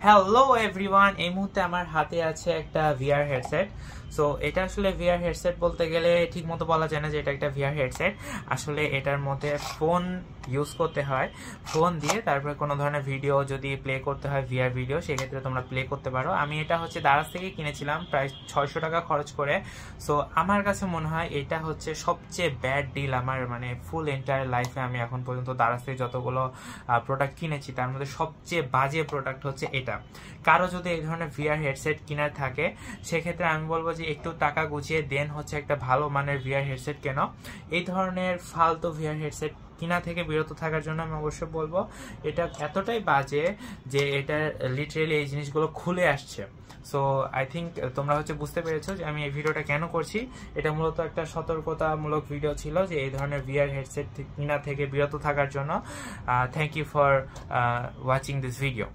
Hello everyone, এই মুহূর্তে আমার হাতে আছে একটা ভিআর হেডসেট। সো এটা আসলে ভিআর হেডসেট বলতে গেলে ঠিক মতো বলা যায় না যে এটা একটা ভিআর হেডসেট। আসলে এটার মধ্যে ফোন ইউজ করতে হয়, ফোন দিয়ে তারপরে কোনো ধরনের ভিডিও যদি প্লে করতে হয়, ভিআর ভিডিও, সেক্ষেত্রে তোমরা প্লে করতে পারো। আমি এটা হচ্ছে দারাজ থেকে কিনেছিলাম প্রায় 600 টাকা খরচ করে। সো আমার কাছে মনে হয় এটা হচ্ছে সবচেয়ে ব্যাড ডিল আমার, মানে ফুল এন্টায়ার লাইফে আমি এখন পর্যন্ত দারাজ থেকে যতগুলো প্রোডাক্ট কিনেছি তার মধ্যে সবচেয়ে বাজে প্রোডাক্ট হচ্ছে এটা। কারো যদি এই ধরনের ভিআর হেডসেট কেনার থাকে সেক্ষেত্রে আমি বলবো যে একটু টাকা গুছিয়ে দেন হচ্ছে একটা ভালো মানের ভিআর হেডসেট কেন। এই ধরনের ফালতু ভিআর হেডসেট কিনা থেকে বিরত থাকার জন্য আমি অবশ্যই বলবো। এটা এতটাই বাজে যে এটা লিটারেলি এই জিনিসগুলো খুলে আসছে। সো আই থিঙ্ক তোমরা হচ্ছে বুঝতে পেরেছো যে আমি এই ভিডিওটা কেন করছি। এটা মূলত একটা সতর্কতামূলক ভিডিও ছিল যে এই ধরনের ভিআর হেডসেট কিনা থেকে বিরত থাকার জন্য। Thank you for watching this video.